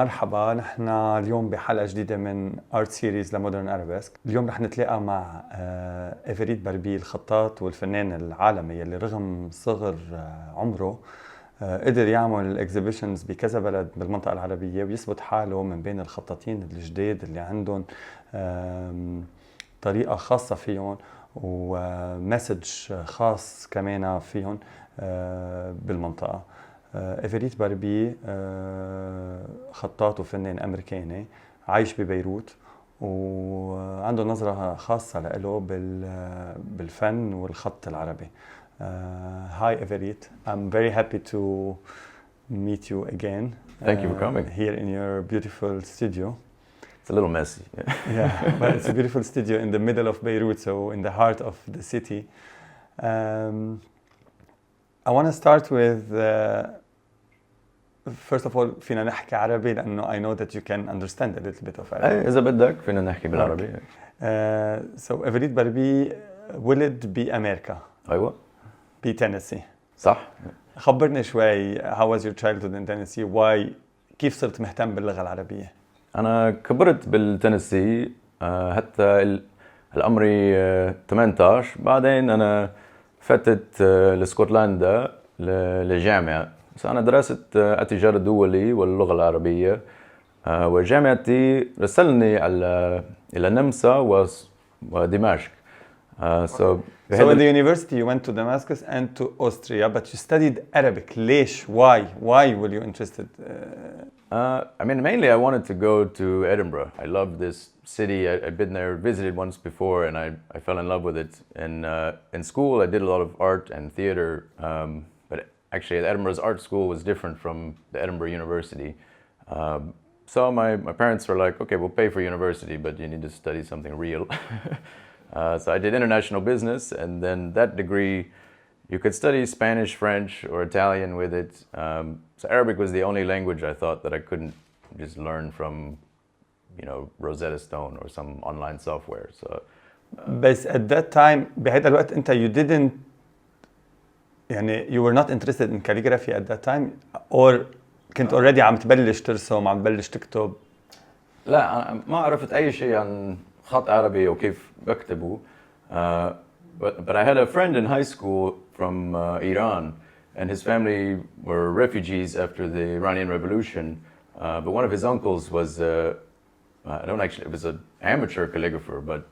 مرحبا، نحن اليوم بحلقة جديدة من Art Series لمودرن أرابيسك. اليوم رح نتلاقى مع إيفريت باربي، الخطاط والفنان العالمي اللي رغم صغر عمره قدر يعمل اكزيبيشنز بكذا بلد بالمنطقة العربية ويثبت حاله من بين الخطاطين الجداد اللي عندهم طريقة خاصة فيهم ومسج خاص كمان فيهم بالمنطقة. إيفريت باربي خطاط وفنان أمريكاني عايش ببيروت وعنده نظرة خاصة له بالفن والخط العربي. Hi Everitte, I'm very happy to meet you again. Thank you for coming. Here in your beautiful studio. It's a little messy. Yeah, but it's a beautiful studio in the middle of Beirut, so in the heart of the city. I want to start with first of all فينا نحكي عربي لأنه I know that you can understand a little bit of Arabic. إذا بدك فينا نحكي بالعربي. So إيفريت باربي ولد بأمريكا. أيوة. بتينيسي. صح. خبرني شوي how was your childhood in Tennessee? Why كيف صرت مهتم باللغة العربية؟ أنا كبرت بالتنسي حتى العمري 18. بعدين أنا فتت لاسكتلندا لجامعة. بس أنا درست التجارة الدولي واللغة العربية وجامعتي رسلني إلى النمسا ودمشق. So in the university you went to Damascus and to Austria, but you studied Arabic. ليش? Why were you interested? I mean, mainly I wanted to go to Edinburgh. I loved this city. I'd been there, visited once before, and I fell in love with it. And in school, I did a lot of art and theater. But actually, Edinburgh's art school was different from the Edinburgh University. So my parents were like, okay, we'll pay for university, but you need to study something real. So I did international business, and then that degree, you could study Spanish, French, or Italian with it. So Arabic was the only language I thought that I couldn't just learn from, Rosetta Stone or some online software. So. But at that time, بهذا الوقت أنت you didn't, you were not interested in calligraphy at that time, or كنت already عم تبلش ترسم، عم تبلش تكتب؟ لا، أنا ما عرفت أي شيء عن خط عربي وكيف بكتبه. But I had a friend in high school from Iran, and his family were refugees after the Iranian Revolution. But one of his uncles was, it was an amateur calligrapher, but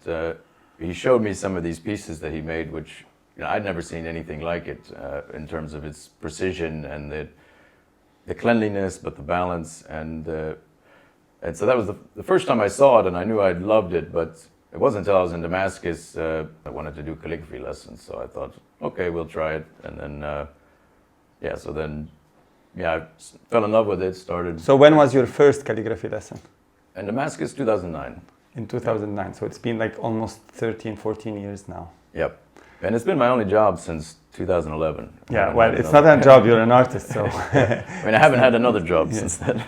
he showed me some of these pieces that he made, which I'd never seen anything like it in terms of its precision and the cleanliness, but the balance. And so that was the first time I saw it, and I knew I'd loved it, but it wasn't until I was in Damascus I wanted to do calligraphy lessons. So I thought, okay, we'll try it. And then, I fell in love with it, started. So when was your first calligraphy lesson? In Damascus, 2009. In 2009, so it's been like almost 13, 14 years now. Yep. And it's been my only job since 2011. Yeah, well, it's not a job, you're an artist, so. I mean, I haven't had another job since then.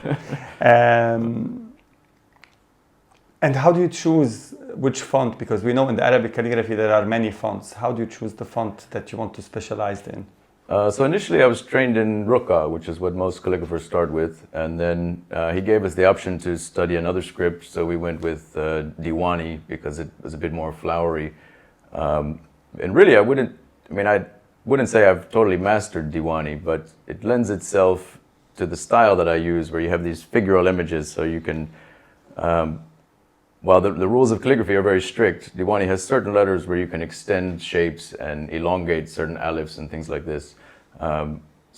And how do you choose which font? Because we know in the Arabic calligraphy there are many fonts. How do you choose the font that you want to specialize in? So initially I was trained in Ruqa, which is what most calligraphers start with. And then he gave us the option to study another script. So we went with Diwani because it was a bit more flowery. And really I wouldn't say I've totally mastered Diwani, but it lends itself to the style that I use, where you have these figural images. So you can, while the rules of calligraphy are very strict, Diwani has certain letters where you can extend shapes and elongate certain alifs and things like this.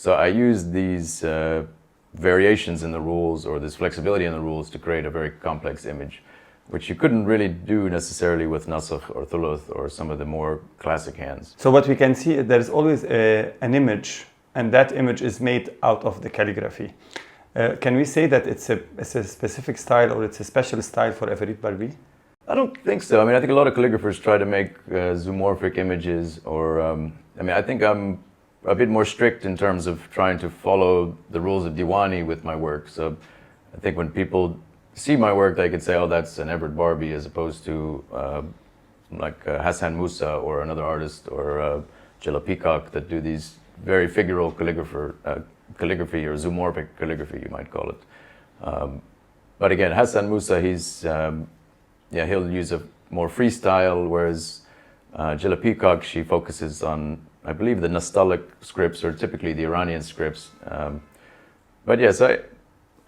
So I used these variations in the rules, or this flexibility in the rules, to create a very complex image, which you couldn't really do necessarily with Nasakh or Thuluth or some of the more classic hands. So what we can see, there's always an image, and that image is made out of the calligraphy. Can we say that it's a specific style, or it's a special style for Everitte Barbee? I don't think so. I think a lot of calligraphers try to make zoomorphic images, or I think I'm a bit more strict in terms of trying to follow the rules of Diwani with my work. So I think when people see my work, they could say, oh, that's an Everitte Barbee, as opposed to like Hassan Musa or another artist, or Jilla Peacock, that do these very figural calligraphy, or zoomorphic calligraphy, you might call it. but again, Hassan Musa, he'll use a more freestyle, whereas Jilla Peacock, she focuses on, I believe, the Nastaliq scripts, or typically the Iranian scripts. But yes,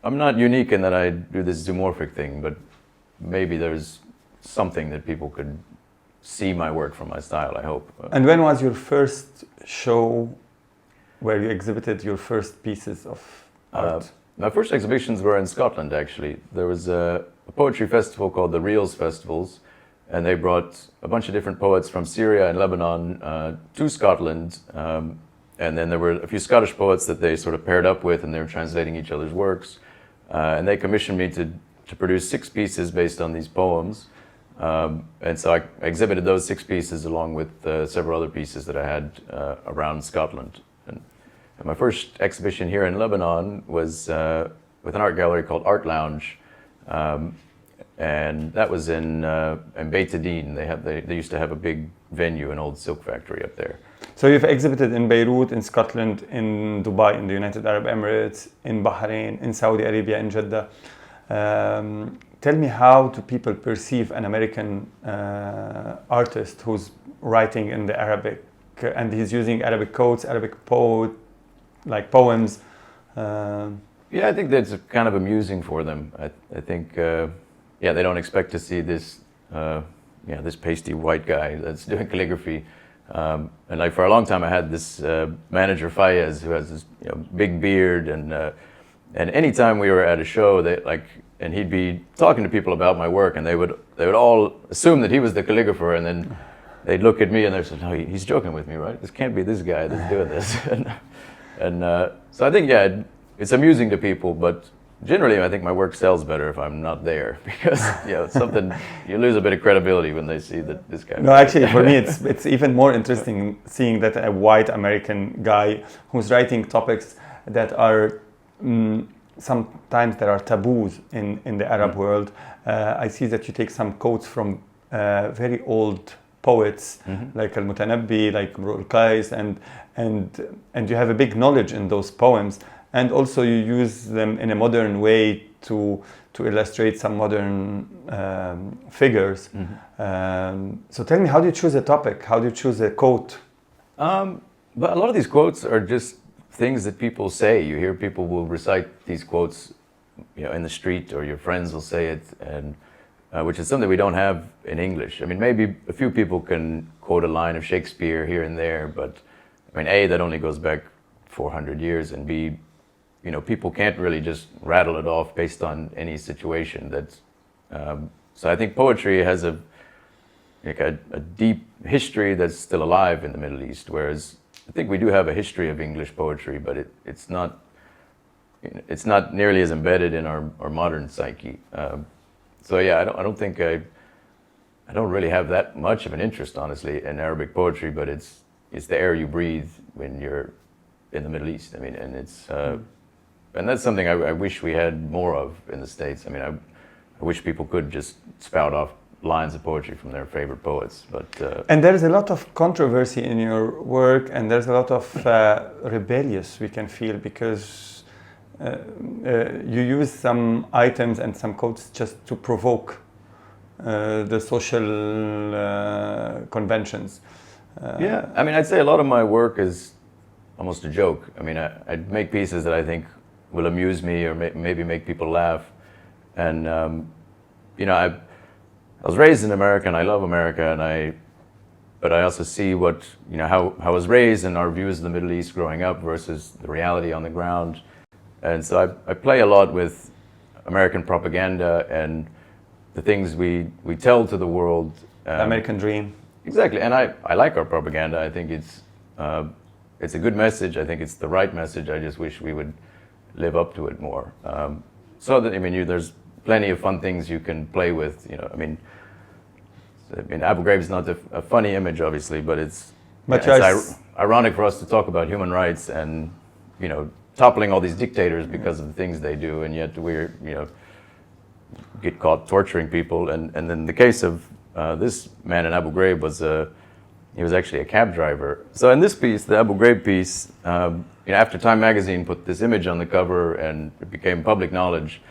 I'm not unique in that I do this zoomorphic thing, but maybe there's something that people could see my work from my style, I hope. And when was your first show where you exhibited your first pieces of art? My first exhibitions were in Scotland, actually. There was a poetry festival called the Reels Festivals, and they brought a bunch of different poets from Syria and Lebanon to Scotland. And then there were a few Scottish poets that they sort of paired up with, and they were translating each other's works. And they commissioned me to produce 6 pieces based on these poems. And so I exhibited those 6 pieces along with several other pieces that I had around Scotland. And my first exhibition here in Lebanon was with an art gallery called Art Lounge. And that was in Beit Adin. They used to have a big venue, an old silk factory up there. So you've exhibited in Beirut, in Scotland, in Dubai, in the United Arab Emirates, in Bahrain, in Saudi Arabia, in Jeddah. Tell me, how do people perceive an American artist who's writing in the Arabic, and he's using Arabic quotes, Arabic poems? Yeah, I think that's kind of amusing for them. I think, they don't expect to see this, this pasty white guy that's doing calligraphy. And like for a long time, I had this manager Fayez, who has this big beard, and anytime we were at a show, and he'd be talking to people about my work, and they would all assume that he was the calligrapher, and then they'd look at me and they'd say, "No, he's joking with me, right? This can't be this guy that's doing this." So I think, it's amusing to people, but generally I think my work sells better if I'm not there, because something, you lose a bit of credibility when they see that this guy. No, actually, for me, it's even more interesting seeing that a white American guy who's writing topics that are sometimes there are taboos in the Arab world. I see that you take some quotes from very old poets, like Al-Mutanabbi, like Imru al-Qais, and you have a big knowledge in those poems, and also you use them in a modern way to illustrate some modern figures. So tell me, how do you choose a topic? How do you choose a quote? But a lot of these quotes are just things that people say. You hear people will recite these quotes, in the street, or your friends will say it, and which is something we don't have in English. I mean, maybe a few people can quote a line of Shakespeare here and there, but I mean, A, that only goes back 400 years, and B, people can't really just rattle it off based on any situation. So I think poetry has a deep history that's still alive in the Middle East, whereas I think we do have a history of English poetry, but it's not nearly as embedded in our modern psyche. So I don't really have that much of an interest, honestly, in Arabic poetry, but it's the air you breathe when you're in the Middle East. I mean, and and that's something I wish we had more of in the States. I mean, I wish people could just spout off lines of poetry from their favorite poets, but and there's a lot of controversy in your work, and there's a lot of rebellious we can feel, because you use some items and some quotes just to provoke the social conventions. I mean, I'd say a lot of my work is almost a joke. I mean, I'd make pieces that I think will amuse me, or maybe make people laugh, and I was raised in America, and I love America, but I also see how I was raised and our views of the Middle East growing up versus the reality on the ground. And so I play a lot with American propaganda and the things we tell to the world. The American dream. Exactly, and I like our propaganda. I think it's a good message. I think it's the right message. I just wish we would live up to it more. There's plenty of fun things you can play with. I mean, Abu Ghraib is not a funny image, obviously, but it's ironic for us to talk about human rights and toppling all these dictators because of the things they do, and yet we're get caught torturing people. And then the case of this man in Abu Ghraib he was actually a cab driver. So in this piece, the Abu Ghraib piece, after Time magazine put this image on the cover and it became public knowledge,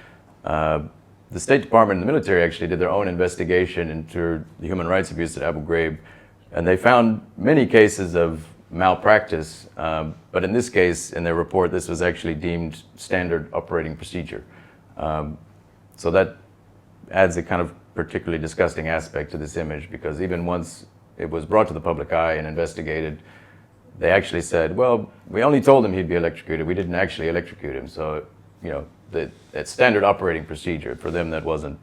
the State Department and the military actually did their own investigation into the human rights abuse at Abu Ghraib, and they found many cases of malpractice, but in this case, in their report, this was actually deemed standard operating procedure. So that adds a kind of particularly disgusting aspect to this image, because even once it was brought to the public eye and investigated, they actually said, well, we only told him he'd be electrocuted. We didn't actually electrocute him. So, you know, that's standard operating procedure. For them, that wasn't...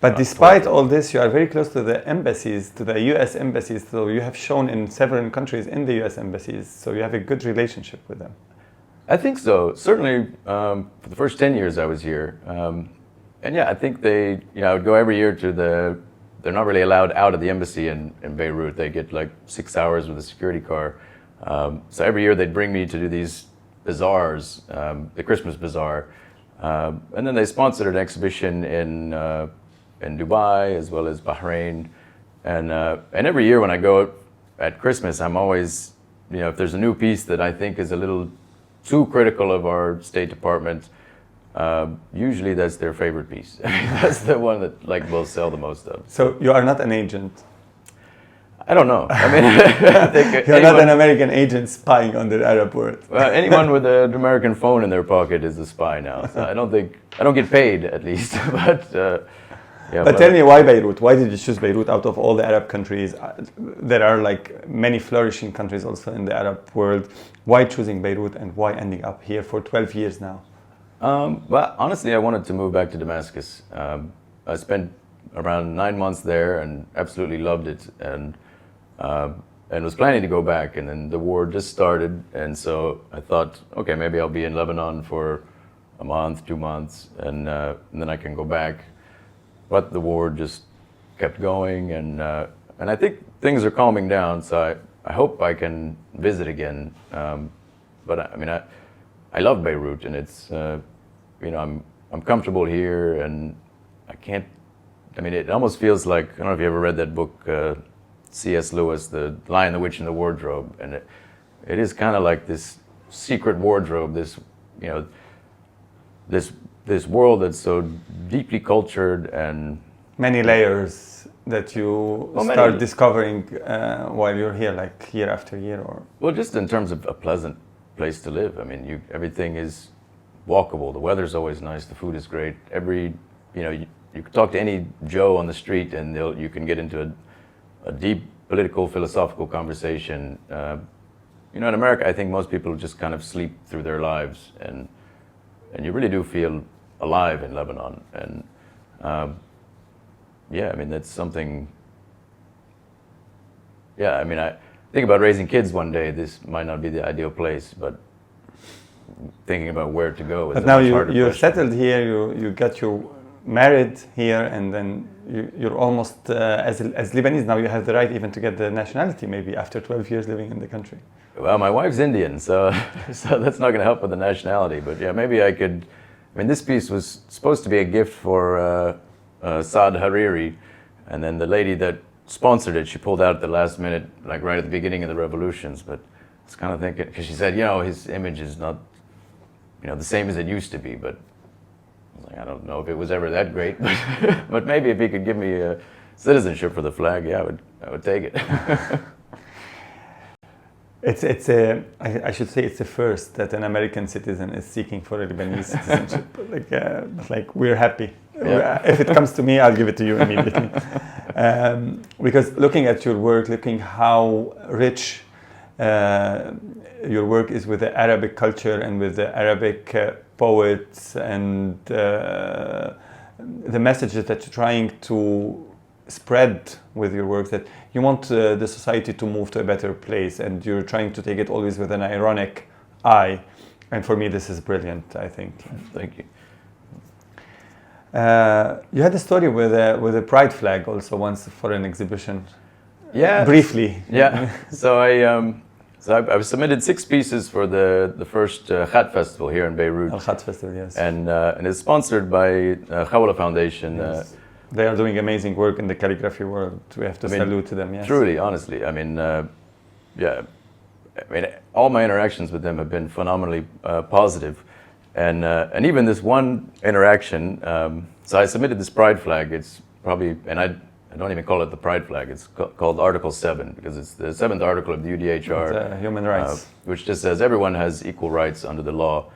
But despite all this, you are very close to the embassies, to the U.S. embassies. So you have shown in several countries in the U.S. embassies. So you have a good relationship with them. I think so. Certainly, for the first 10 years I was here. And yeah, I think they, you know, I would go every year to they're not really allowed out of the embassy in Beirut. They get like 6 hours with a security car. So every year they'd bring me to do these bazaars, the Christmas bazaar. And then they sponsored an exhibition in Dubai as well as Bahrain. And every year when I go at Christmas, I'm always, you know, if there's a new piece that I think is a little too critical of our State Department, usually that's their favorite piece. That's the one that like will sell the most of. So you are not an agent? I don't know. I mean, I think you're not an American agent spying on the Arab world. Well, anyone with an American phone in their pocket is a spy now. So I don't get paid at least. But yeah. But tell me, why Beirut? Why did you choose Beirut out of all the Arab countries? There are like many flourishing countries also in the Arab world. Why choosing Beirut, and why ending up here for 12 years now? Well, honestly, I wanted to move back to Damascus. I spent around 9 months there and absolutely loved it, and was planning to go back, and then the war just started, and so I thought, okay, maybe I'll be in Lebanon for a month, 2 months, and then I can go back. But the war just kept going, and I think things are calming down, so I hope I can visit again. But I mean, I love Beirut, and it's, you know, I'm comfortable here, and I can't, I mean, it almost feels like, I don't know if you ever read that book, C.S. Lewis, The Lion, the Witch, and the Wardrobe, and it is kind of like this secret wardrobe, this, you know, this world that's so deeply cultured and... Many layers that you start discovering while you're here, like year after year, or... Well, just in terms of a pleasant place to live. I mean, everything is walkable. The weather's always nice. The food is great. You know, you can talk to any Joe on the street, and you can get into a deep political, philosophical conversation. You know, in America, I think most people just kind of sleep through their lives, and you really do feel alive in Lebanon. And yeah, I mean, that's something. Yeah, I mean, I think about raising kids one day. This might not be the ideal place, but thinking about where to go is but a now much harder you're question. settled here. You got married here, and then you're almost as Lebanese now. You have the right even to get the nationality, maybe after 12 years living in the country. Well, my wife's Indian, so that's not going to help with the nationality. But yeah, maybe I could. I mean, this piece was supposed to be a gift for Saad Hariri, and then the lady that sponsored it, she pulled out at the last minute, like right at the beginning of the revolutions. But I was kind of thinking, because she said, you know, his image is not, you know, the same as it used to be. But I was like, I don't know if it was ever that great, but maybe if he could give me a citizenship for the flag, yeah, I would take it. I should say it's the first that an American citizen is seeking for a Lebanese citizenship. Like we're happy. Yeah. If it comes to me, I'll give it to you immediately. Because looking at your work, looking how rich your work is with the Arabic culture and with the Arabic poets and the messages that you're trying to spread with your work, that you want the society to move to a better place, and you're trying to take it always with an ironic eye. And for me, this is brilliant, I think. Thank you. You had a story with a pride flag also once for an exhibition. Yeah. Briefly. Yeah. So I submitted 6 pieces for the first Khat Festival here in Beirut. Al-Khat Festival, yes. And it's sponsored by Khawala Foundation. Yes. They are doing amazing work in the calligraphy world. We have to salute to them. Yes. Truly, honestly. I mean, yeah. I mean, all my interactions with them have been phenomenally positive. And even this one interaction, so I submitted this pride flag. It's probably, and I don't even call it the pride flag. It's called Article 7 because it's the 7th article of the UDHR, human rights, which just says everyone has equal rights under the law.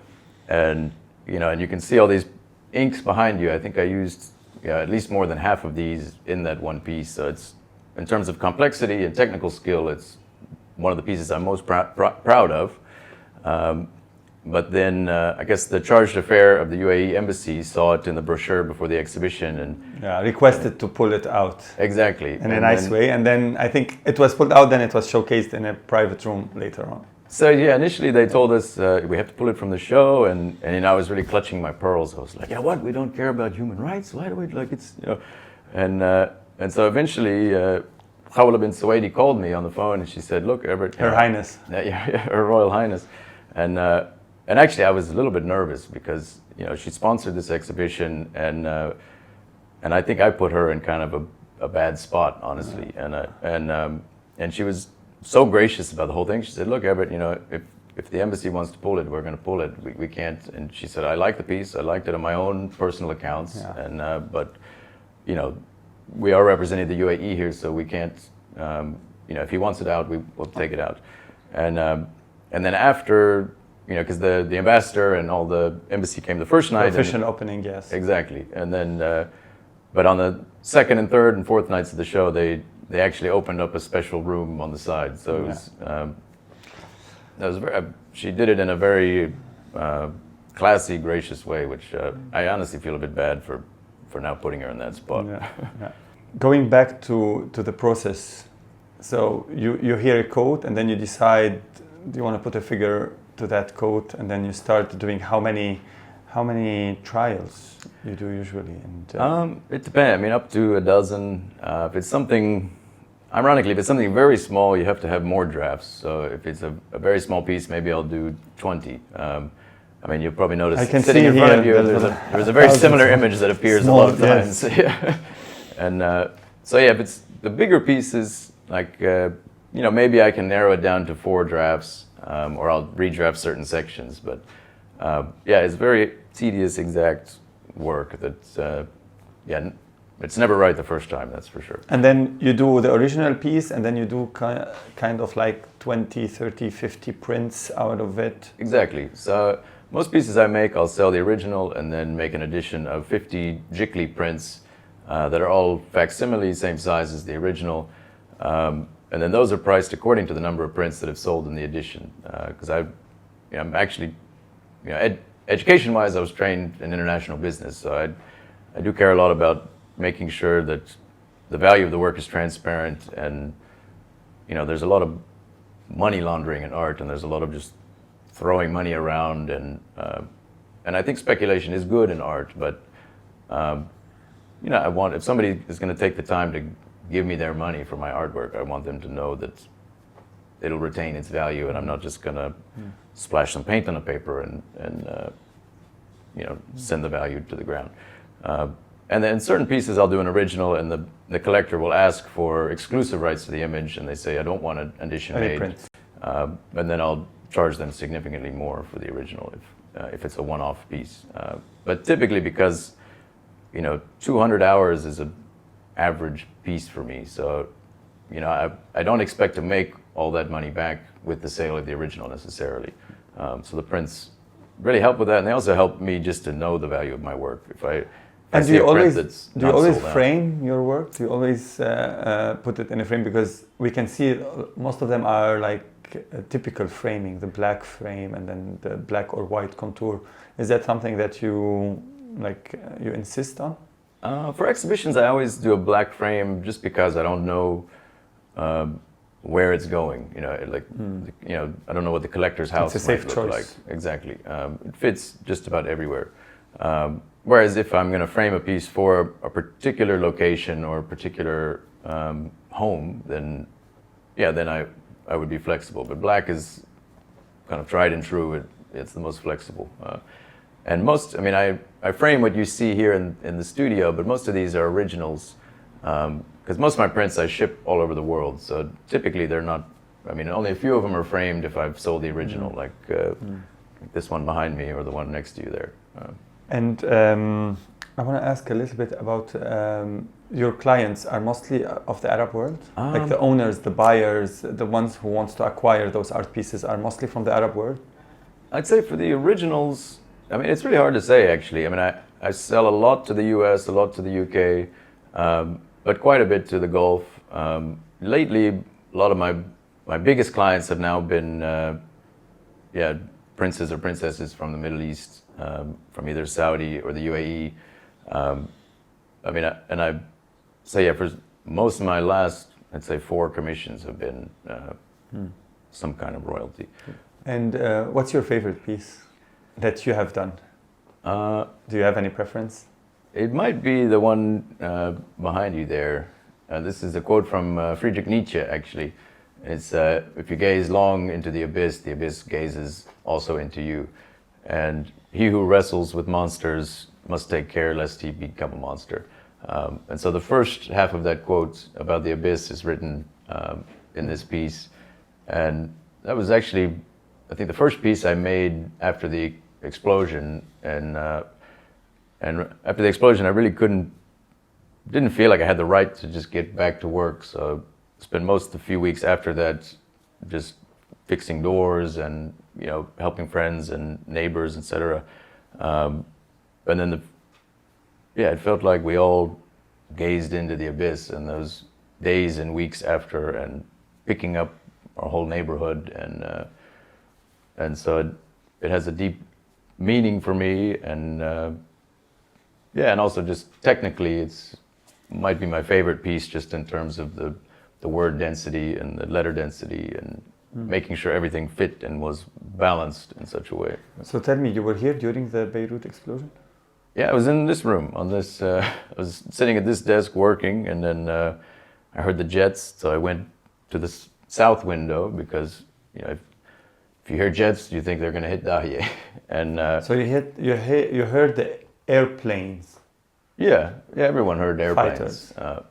And and you can see all these inks behind you. I think I used at least more than half of these in that one piece. So it's, in terms of complexity and technical skill, it's one of the pieces I'm most proud of. But then I guess the charge d'affaires of the UAE embassy saw it in the brochure before the exhibition and requested to pull it out. Exactly. In a nice way. And then I think it was pulled out, then it was showcased in a private room later on. So yeah, initially they told us we have to pull it from the show, and I was really clutching my pearls. I was like, what? We don't care about human rights? Why do we it's and so eventually Khawla bin Suwaidi called me on the phone and she said, look, Everitte, Her Highness. Her Royal Highness, and actually I was a little bit nervous because she sponsored this exhibition, and I think I put her in kind of a bad spot, honestly, and she was so gracious about the whole thing. She said, look, Everitte, if the embassy wants to pull it, we're going to pull it. We can't. And she said, I like the piece. I liked it on my own personal accounts. Yeah. But we are representing the UAE here, so we can't, if he wants it out, we'll take it out. And then after, because the ambassador and all the embassy came the first night. The official opening, yes. Exactly. And then, but on the second and third and fourth nights of the show, they actually opened up a special room on the side. So it was, that was very, she did it in a very classy, gracious way, which I honestly feel a bit bad for now putting her in that spot. Going back to the process, so you hear a quote and then you decide, do you want to put a figure to that quote, and then you start doing how many trials you do usually? And it depends. I mean, up to a dozen. If it's something, ironically, if it's something very small, you have to have more drafts. So if it's a very small piece, maybe I'll do 20. I mean, you'll probably notice sitting in front of you, there's a very similar image that appears a lot of times. Yeah. And so yeah, if it's the bigger pieces, like maybe I can narrow it down to 4 drafts, or I'll redraft certain sections. But it's very tedious, exact work that it's never right the first time, that's for sure. And then you do the original piece, and then you do kind of like 20, 30, 50 prints out of it. Exactly. So most pieces I make, I'll sell the original and then make an edition of 50 Jikli prints that are all facsimile, same size as the original. And then those are priced according to the number of prints that have sold in the edition. Because I'm actually, education-wise, I was trained in international business, so I do care a lot about making sure that the value of the work is transparent, and there's a lot of money laundering in art, and there's a lot of just throwing money around, and I think speculation is good in art, but I want, if somebody is going to take the time to give me their money for my artwork, I want them to know that it'll retain its value, and I'm not just going to splash some paint on a paper and send the value to the ground. And then certain pieces I'll do an original, and the collector will ask for exclusive rights to the image, and they say, I don't want an edition made. And then I'll charge them significantly more for the original if it's a one-off piece. But typically, because 200 hours is an average piece for me, so I don't expect to make all that money back with the sale of the original necessarily. So the prints really help with that, and they also help me just to know the value of my work. And do you always frame your work? Do you always put it in a frame? Because we can see most of them are like a typical framing, the black frame and then the black or white contour. Is that something that you you insist on? For exhibitions, I always do a black frame just because I don't know where it's going. I don't know what the collector's house might look like. Exactly. It fits just about everywhere. Whereas if I'm going to frame a piece for a particular location or a particular home, then I would be flexible. But black is kind of tried and true. It's the most flexible. And I frame what you see here in the studio, but most of these are originals. Because most of my prints I ship all over the world. So typically they're not, only a few of them are framed if I've sold the original. this one behind me or the one next to you there. And I want to ask a little bit about your clients are mostly of the Arab world? Like the owners, the buyers, the ones who wants to acquire those art pieces are mostly from the Arab world? I'd say for the originals, I mean, it's really hard to say actually. I mean, I sell a lot to the US, a lot to the UK, but quite a bit to the Gulf. Lately, a lot of my biggest clients have now been, princes or princesses from the Middle East, from either Saudi or the UAE. I mean, and I say, for most of my last, I'd say 4 commissions have been some kind of royalty. And what's your favorite piece that you have done? Do you have any preference? It might be the one behind you there. This is a quote from Friedrich Nietzsche, actually. It's, if you gaze long into the abyss gazes also into you. And he who wrestles with monsters must take care lest he become a monster. And so the first half of that quote about the abyss is written in this piece. And that was actually, I think, the first piece I made after the explosion. And after the explosion, I really didn't feel like I had the right to just get back to work. So I spent most of the few weeks after that just fixing doors and, you know, helping friends and neighbors, etc. And then it felt like we all gazed into the abyss in those days and weeks after, and picking up our whole neighborhood, and so it has a deep meaning for me, and and also just technically might be my favorite piece, just in terms of the word density and the letter density, and making sure everything fit and was balanced in such a way. So tell me, you were here during the Beirut explosion? Yeah, I was in this room on this. I was sitting at this desk working, and then I heard the jets. So I went to the south window because, you know, if you hear jets, you think they're going to hit Dahieh. And so you heard the airplanes. Yeah, everyone heard airplanes. Fighters. So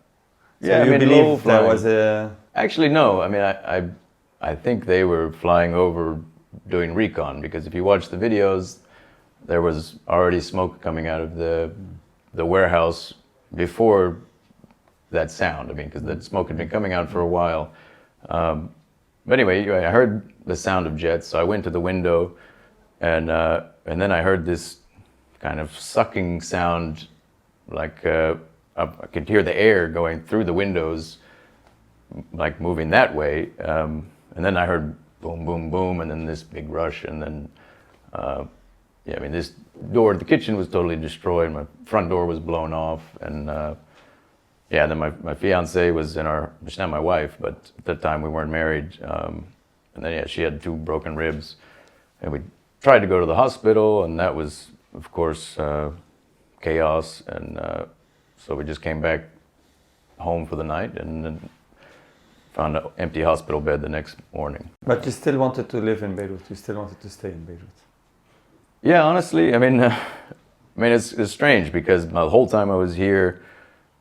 you believe there was a... Actually, no. I mean, I think they were flying over doing recon, because if you watch the videos, there was already smoke coming out of the warehouse before that sound. I mean, because the smoke had been coming out for a while. But anyway, I heard the sound of jets, so I went to the window, and then I heard this kind of sucking sound, like I could hear the air going through the windows, like moving that way. And then I heard boom, boom, boom, and then this big rush, and then I mean, this door, the kitchen was totally destroyed. My front door was blown off, and then my fiance was she's not my wife, but at that time we weren't married. And then she had 2 broken ribs, and we tried to go to the hospital, and that was, of course, chaos. And so we just came back home for the night, and then found an empty hospital bed the next morning. But you still wanted to live in Beirut. You still wanted to stay in Beirut. Yeah, honestly, I mean, it's strange, because the whole time I was here,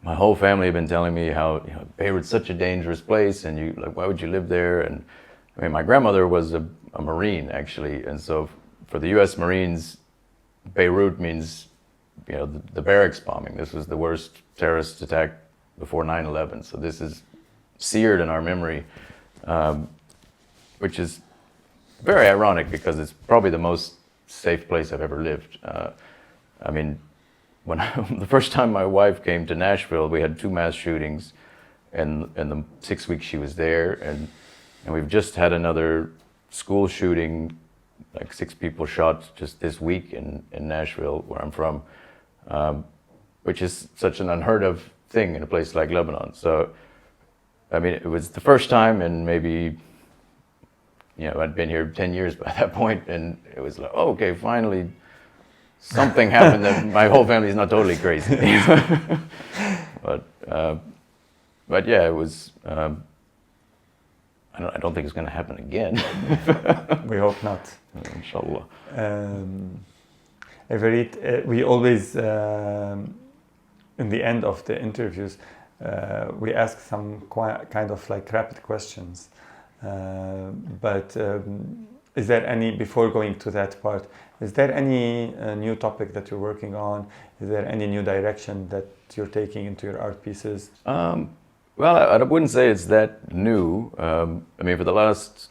my whole family had been telling me how, you know, Beirut's such a dangerous place, and why would you live there? And I mean, my grandmother was a Marine, actually, and so for the U.S. Marines, Beirut means, you know, the barracks bombing. This was the worst terrorist attack before 9/11, so this is seared in our memory, which is very ironic, because it's probably the most safe place I've ever lived. I mean, when the first time my wife came to Nashville, we had 2 mass shootings in the 6 weeks she was there, and we've just had another school shooting, like 6 people shot just this week in Nashville, where I'm from, which is such an unheard of thing in a place like Lebanon. So, I mean, it was the first time in maybe, you know, I'd been here 10 years by that point, and it was like, oh, okay, finally something happened that my whole family is not totally crazy. But yeah, it was, I don't think it's going to happen again. We hope not. Inshallah. Everitte, we always, in the end of the interviews, we ask some kind of like rapid questions. But is there any, before going to that part, is there any new topic that you're working on? Is there any new direction that you're taking into your art pieces? Well, I wouldn't say it's that new. I mean, for the last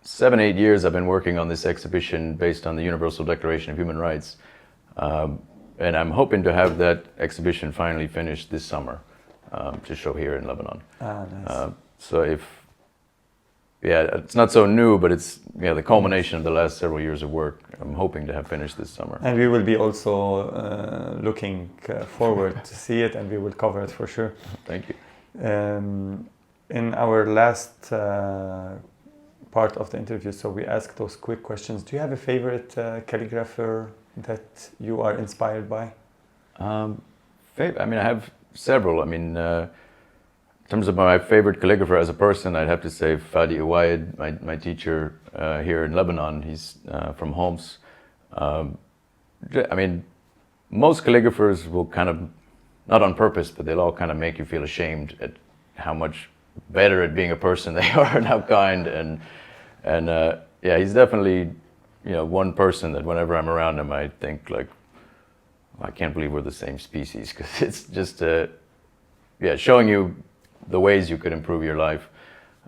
7-8 years, I've been working on this exhibition based on the Universal Declaration of Human Rights. And I'm hoping to have that exhibition finally finished this summer to show here in Lebanon. Nice. So it's not so new, but it's the culmination of the last several years of work. I'm hoping to have finished this summer. And we will be also looking forward to see it, and we will cover it for sure. Thank you. In our last part of the interview, so we ask those quick questions. Do you have a favorite calligrapher that you are inspired by? I mean, I have several. I mean, in terms of my favorite calligrapher as a person, I'd have to say Fadi Uwaid, my teacher here in Lebanon. He's from Homs. I mean, most calligraphers will kind of, not on purpose, but they'll all kind of make you feel ashamed at how much better at being a person they are and how kind. And he's definitely, one person that whenever I'm around him, I think like, I can't believe we're the same species, because it's just, showing you the ways you could improve your life.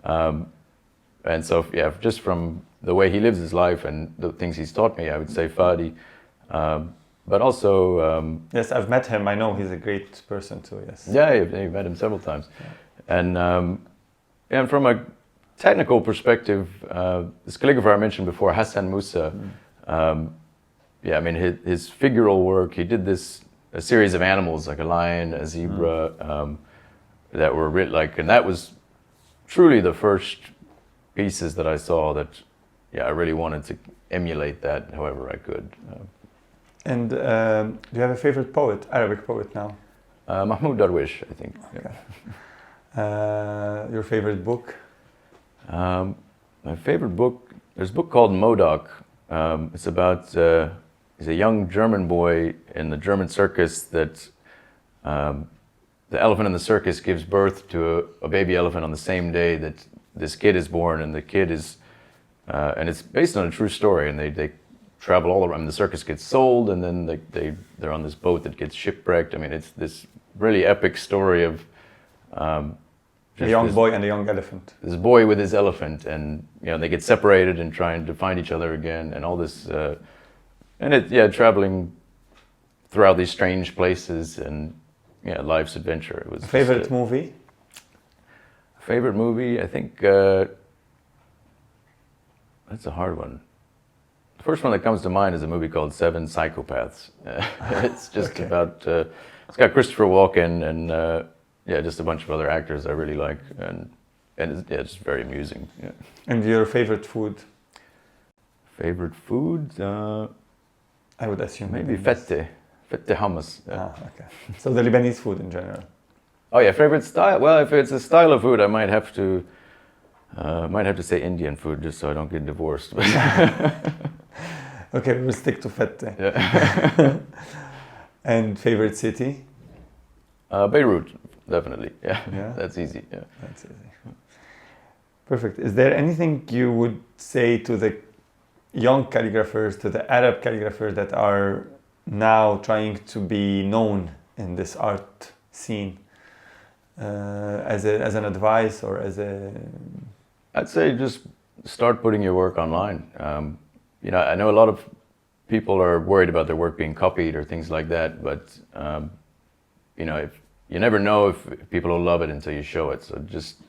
And so, just from the way he lives his life and the things he's taught me, I would say Fadi. But also... yes, I've met him. I know he's a great person too, yes. Yeah, you've met him several times. Yeah. And from a technical perspective, this calligrapher I mentioned before, Hadith Mouasser, I mean, his figural work, he did a series of animals, like a lion, a zebra, that were writ like, and that was truly the first pieces that I saw that, I really wanted to emulate that however I could. And do you have a favorite poet, Arabic poet now? Mahmoud Darwish, I think. Okay. Your favorite book? My favorite book, there's a book called Modoc. It's about, he's a young German boy in the German circus that the elephant in the circus gives birth to a baby elephant on the same day that this kid is born, and the kid is, and it's based on a true story, and they travel all around. The circus gets sold, and then they're on this boat that gets shipwrecked. I mean, it's this really epic story of a young boy and a young elephant. This boy with his elephant, and they get separated and trying to find each other again, and all this, and traveling throughout these strange places, and life's adventure. It was favorite movie. Favorite movie, I think that's a hard one. The first one that comes to mind is a movie called Seven Psychopaths. It's just about, it's got Christopher Walken and just a bunch of other actors I really like, and it's very amusing. Yeah. And your favorite food? Favorite food? I would assume maybe fette hummus. Yeah. Okay. So the Lebanese food in general. Oh yeah, favorite style. Well, if it's a style of food, I might have to say Indian food, just so I don't get divorced. Okay, we'll stick to fette. Yeah. And favorite city? Beirut, definitely. Yeah. That's easy. Yeah. That's easy. Perfect. Is there anything you would say to the young calligraphers, to the Arab calligraphers that are now trying to be known in this art scene, as an advice or as a... I'd say just start putting your work online. I know a lot of people are worried about their work being copied or things like that, but if you never know if people will love it until you show it. So just,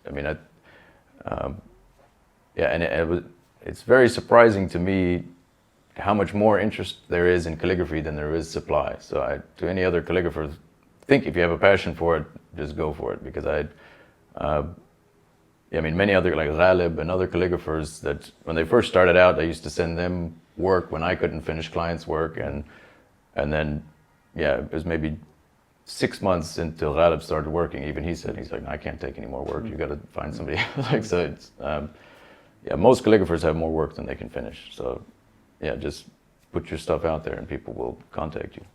it's very surprising to me how much more interest there is in calligraphy than there is supply. So to any other calligrapher, think if you have a passion for it, just go for it. Because many other, like Ghalib and other calligraphers, that when they first started out, I used to send them work when I couldn't finish clients' work, and then it was maybe 6 months until Ghalib started working. Even he's like, I can't take any more work. You got to find somebody else. So it's most calligraphers have more work than they can finish. So just put your stuff out there and people will contact you.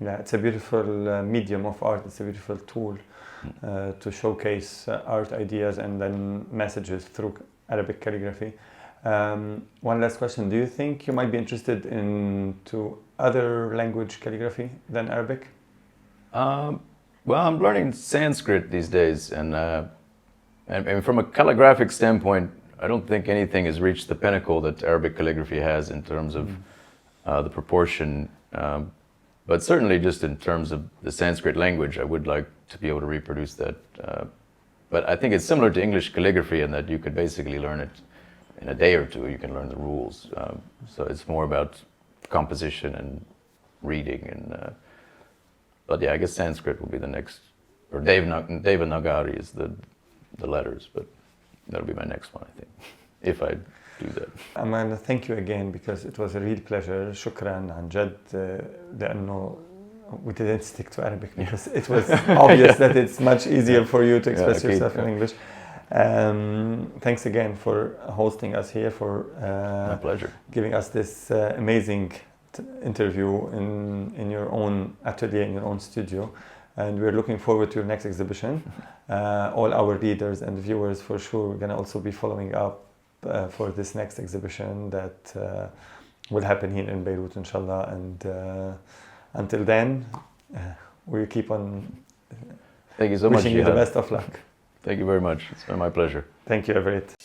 Yeah, it's a beautiful medium of art. It's a beautiful tool to showcase art ideas and then messages through Arabic calligraphy. One last question. Do you think you might be interested into other language calligraphy than Arabic? Well, I'm learning Sanskrit these days, and from a calligraphic standpoint, I don't think anything has reached the pinnacle that Arabic calligraphy has in terms of the proportion. But certainly just in terms of the Sanskrit language, I would like to be able to reproduce that. But I think it's similar to English calligraphy in that you could basically learn it in a day or two. You can learn the rules. So it's more about composition and reading. But yeah, I guess Sanskrit will be the next, or Devanagari is the letters, but that'll be my next one, I think, if I do that. I'm going to thank you again because it was a real pleasure. شكرا عن جد لأنه we didn't stick to Arabic because it was obvious that it's much easier for you to express yourself in English. Thanks again for hosting us here, for my pleasure. Giving us this amazing interview in your own atelier, in your own studio. And we're looking forward to your next exhibition. All our readers and viewers, for sure, we're going to also be following up for this next exhibition that will happen here in Beirut, inshallah. And until then, we'll keep on Thank you so much, wishing you the best of luck. Thank you very much. It's been my pleasure. Thank you, Everitte.